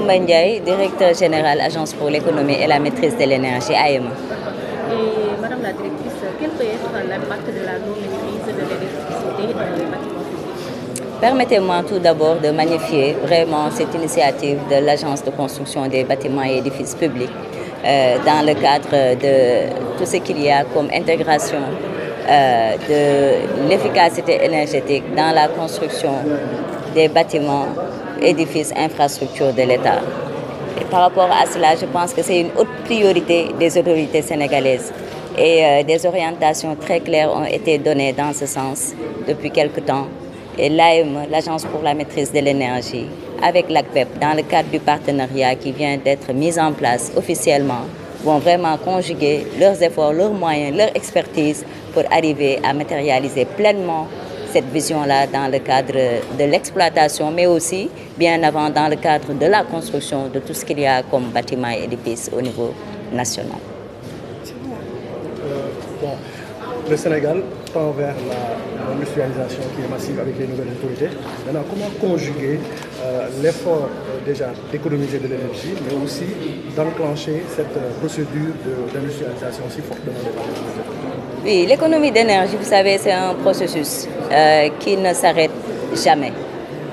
Koumba Ndiaye, directeur général Agence pour l'économie et la maîtrise de l'énergie AEMA. Et Madame la directrice, quel peut être l'impact de la non-maîtrise de l'électricité dans les bâtiments publics? Permettez-moi tout d'abord de magnifier vraiment cette initiative de l'Agence de construction des bâtiments et édifices publics dans le cadre de tout ce qu'il y a comme intégration de l'efficacité énergétique dans la construction des bâtiments, édifices, infrastructures de l'État. Et par rapport à cela, je pense que c'est une haute priorité des autorités sénégalaises et des orientations très claires ont été données dans ce sens depuis quelque temps. Et l'AEME, l'Agence pour la maîtrise de l'énergie, avec l'ACPEP, dans le cadre du partenariat qui vient d'être mis en place officiellement, vont vraiment conjuguer leurs efforts, leurs moyens, leur expertise pour arriver à matérialiser pleinement cette vision-là dans le cadre de l'exploitation, mais aussi bien avant dans le cadre de la construction de tout ce qu'il y a comme bâtiments et édifices au niveau national. Le Sénégal tend vers la industrialisation qui est massive avec les nouvelles autorités. Maintenant, comment conjuguer l'effort déjà d'économiser de l'énergie, mais aussi d'enclencher cette procédure d'industrialisation si forte dans les bâtiments? Oui, l'économie d'énergie, vous savez, c'est un processus qui ne s'arrête jamais,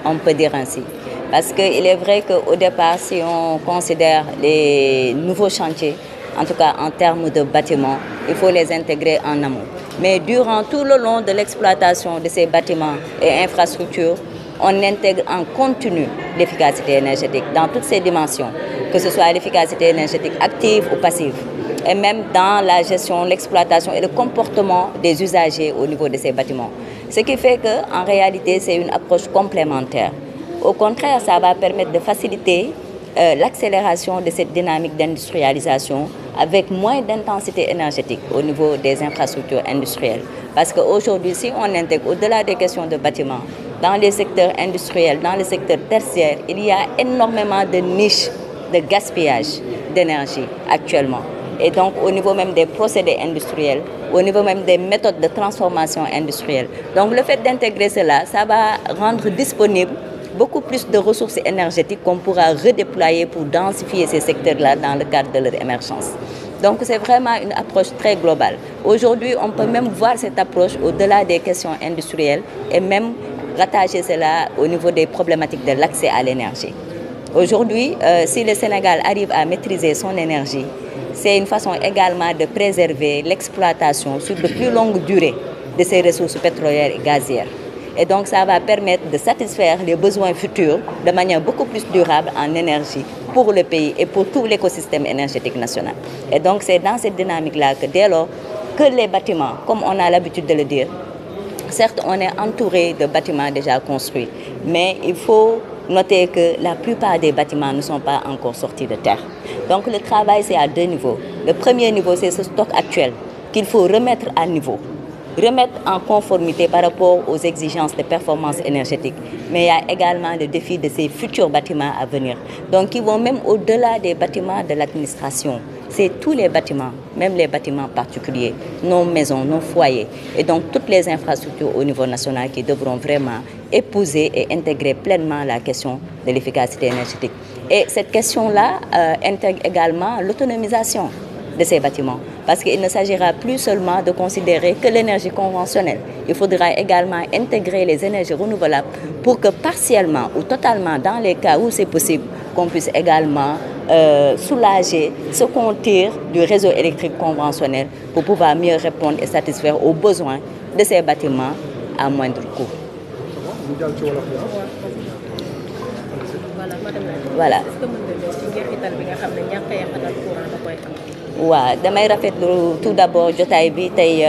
on peut dire ainsi. Parce qu'il est vrai qu'au départ, si on considère les nouveaux chantiers, en tout cas en termes de bâtiments, il faut les intégrer en amont. Mais durant tout le long de l'exploitation de ces bâtiments et infrastructures, on intègre en continu l'efficacité énergétique dans toutes ses dimensions, que ce soit l'efficacité énergétique active ou passive, et même dans la gestion, l'exploitation et le comportement des usagers au niveau de ces bâtiments. Ce qui fait qu'en réalité, c'est une approche complémentaire. Au contraire, ça va permettre de faciliter l'accélération de cette dynamique d'industrialisation avec moins d'intensité énergétique au niveau des infrastructures industrielles. Parce qu'aujourd'hui, si on intègre au-delà des questions de bâtiments, dans les secteurs industriels, dans les secteurs tertiaires, il y a énormément de niches de gaspillage d'énergie actuellement. Et donc, au niveau même des procédés industriels, au niveau même des méthodes de transformation industrielle. Donc, le fait d'intégrer cela, ça va rendre disponible beaucoup plus de ressources énergétiques qu'on pourra redéployer pour densifier ces secteurs-là dans le cadre de leur émergence. Donc c'est vraiment une approche très globale. Aujourd'hui, on peut même voir cette approche au-delà des questions industrielles et même rattacher cela au niveau des problématiques de l'accès à l'énergie. Aujourd'hui, si le Sénégal arrive à maîtriser son énergie, c'est une façon également de préserver l'exploitation sur de plus longues durées de ces ressources pétrolières et gazières. Et donc, ça va permettre de satisfaire les besoins futurs de manière beaucoup plus durable en énergie pour le pays et pour tout l'écosystème énergétique national. Et donc, c'est dans cette dynamique-là que dès lors que les bâtiments, comme on a l'habitude de le dire, certes, on est entouré de bâtiments déjà construits, mais il faut noter que la plupart des bâtiments ne sont pas encore sortis de terre. Donc, le travail, c'est à deux niveaux. Le premier niveau, c'est ce stock actuel qu'il faut remettre à niveau, remettre en conformité par rapport aux exigences de performance énergétique. Mais il y a également le défi de ces futurs bâtiments à venir. Donc, qui vont même au-delà des bâtiments de l'administration. C'est tous les bâtiments, même les bâtiments particuliers, nos maisons, nos foyers. Et donc, toutes les infrastructures au niveau national qui devront vraiment épouser et intégrer pleinement la question de l'efficacité énergétique. Et cette question-là intègre également l'autonomisation de ces bâtiments. Parce qu'il ne s'agira plus seulement de considérer que l'énergie conventionnelle. Il faudra également intégrer les énergies renouvelables pour que partiellement ou totalement, dans les cas où c'est possible, qu'on puisse également soulager ce qu'on tire du réseau électrique conventionnel pour pouvoir mieux répondre et satisfaire aux besoins de ces bâtiments à moindre coût. Voilà. waaw damay rafetlu tout d'abord jotaay bi tey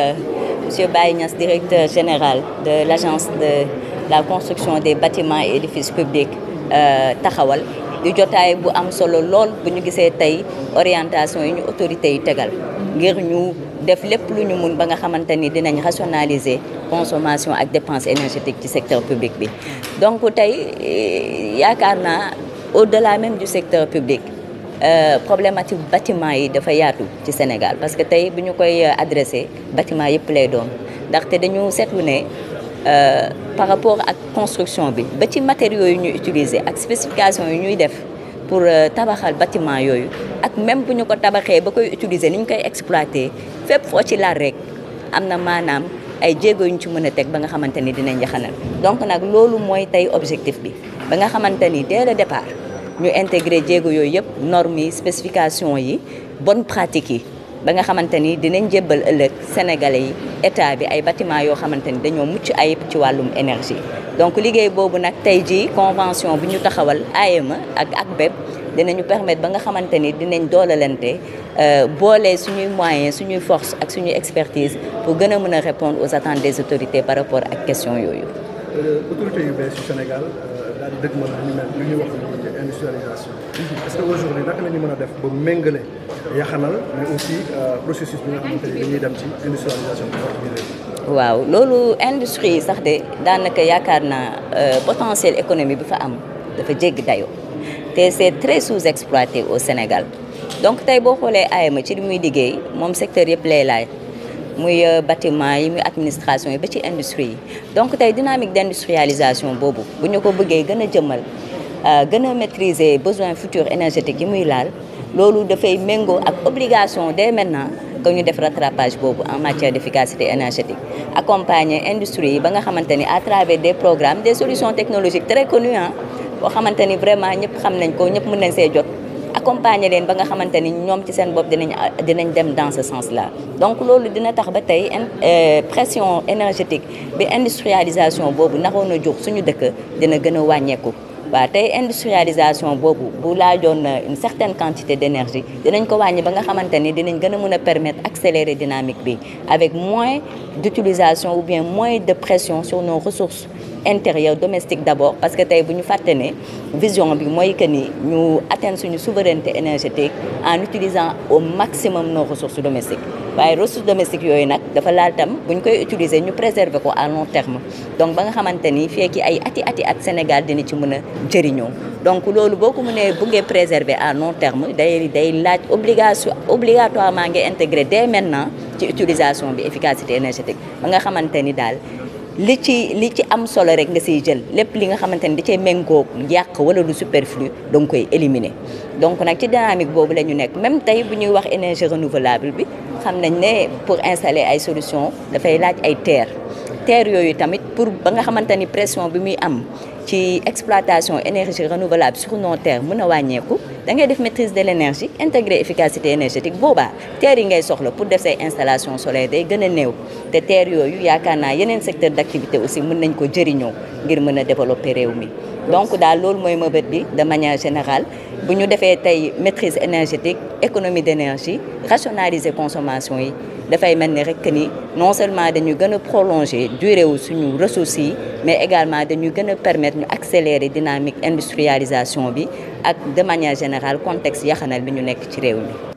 monsieur Baye Niass, directeur général de l'agence de la construction des bâtiments et édifices publics taxawal di jotaay bu am solo lool bu ñu gisee tey orientation yi ñu autorités yi tegal ngir ñu def lépp lu ñu mun ba nga xamante ni dinañ rationaliser consommation ak dépense énergétique ci secteur public bi. Donc tey yaakaar naa au-delà même du secteur public problématique bâtiment yi dafa yaatu ci Sénégal parce que tey bu ñu koy adressé bâtiment yëpp lay doon ndaxte dañu seetlu ne par rapport ak construction bi ba ci matériaux yi ñuy utiliser ak spécification yi ñuy def pour tabaxal bâtiment yooyu ak même bu ñu ko tabaxee ba koy utiliser ni ñu koy exploiter fépp foo ci laal rek am na maanaam ay jéego yu ñu ci mën a teg ba nga xamante ni dinañ yaxanal donc nag loolu mooy tey objectif bi ba nga xamante ni dès le départ ñu intégrer jéego yooyu yëpp normes yi spécifications yi bonnes pratiques yi ba nga xamante ni dinañ jébbal ëllëg sénégalais yi état bi ay bâtiments yoo xamante ni dañoo mucc ayib ci wàllum énergie. donc liggéey boobu nag tey jii convention bi ñu taxawal AEMA ak ACBEP dinañu permettre ba nga xamante ni dinañ doolalante boole suñuy moyens suñuy force ak suñuy expertise pour gën a mën a répondre aux attentes des autorités par rapport ak question yooyu. autorités yu bees yu Sénégal daal di dëgg lu ñuy wax industrialisation. est-ce que aujourd'hui naka la ñu mën a def ba méngale yaxanal mais aussi processus bi nga xamante ni dañuy dem ci industrialisation bi. waaw loolu industrie sax de daanaka yaakaar naa potentiel économique bi fa am dafa jéggi dayoo te c'est très sous-exploité au Sénégal donc tey boo xoolee AEMA ci li muy liggéey moom secteur yëpp lay laaj muy bâtiment yi muy administration yi ba ci industrie yi donc tey dynamique d'industrialisation boobu bu ñu ko bëggee gën a jëmmal gën a maîtriser besoins futurs énergétiques yi muy laal loolu dafay méngoo ak obligation dès maintenant que ñu def rattrapage boobu en matière d'efficacité énergétique accompagner industrie yi ba nga xamante ni à travers des programmes des solutions technologiques très connues boo xamante ni vraiment ñëpp xam nañ ko ñëpp mën nañ see jot accompagner leen ba nga xamante ni ñoom ci seen bopp dinañ dem dans ce sens là donc loolu dina tax ba tey pression énergétique bi industrialisation boobu naxoon a jóg suñu dëkk dina gën a wàññeeku waaw tey industrialisation boobu bu laajoon une certaine quantité d'énergie dinañ ko wàññi ba nga xamante ni dinañ gën a mën a permettre accélérer dynamique bi avec moins d'utilisation ou bien moins de pression sur nos ressources intérieures domestiques d'abord parce que tey bu ñu fàtte ne vision bi mooy que ni ñu atteindre suñu souveraineté énergétique en utilisant au maximum nos ressources domestiques waaye ressources domestiques yooyu nag dafa laal tam bu ñu koy utiliser ñu préserver ko à long terme donc ba nga xamante ni fekki ay ati at Sénégal dina ci mën a jëriñoo donc loolu boo ko mënee buggee préserver à long terme day laaj obligatoirement nga intégrer dès maintenant ci utilisation bi efficacité énergétique ba nga xamante ni daal li ci am solo rek nga siy jël lépp li nga xamante ni da cee méngoo yàq wala lu superflu da nga koy éliminer donc nag ci dynamique boobu la ñu nekk même tey bu ñuy wax énergie renouvelable bi xam nañ ne pour installer ay solutions dafay laaj ay terre yooyu tamit pour ba nga xamante ni pression bi muy am ci exploitation énergie renouvelable sur nos terres mën a wàññeeku da ngay def maîtrise de l'énergie intégrer efficacité énergétique boobaa terre yi ngay soxla pour def say installation solaire day gën a néew te terre yooyu yaakaar naa yeneen secteur d'activité aussi mën nañ ko jëriñoo ngir mën a développer réew mi donc daal loolu mooy mëbët bi de manière générale bu ñu defee tey maîtrise énergétique économie d'énergie rationaliser consommation yi dafay mel ni rek ni non seulement dañu gën a prolonger durée wu suñu ressources yi mais également dañu gën a permettre ñu accélérer dynamique industrialisation bi ak de manière générale contexte yaxanal bi ñu nekk ci réew mi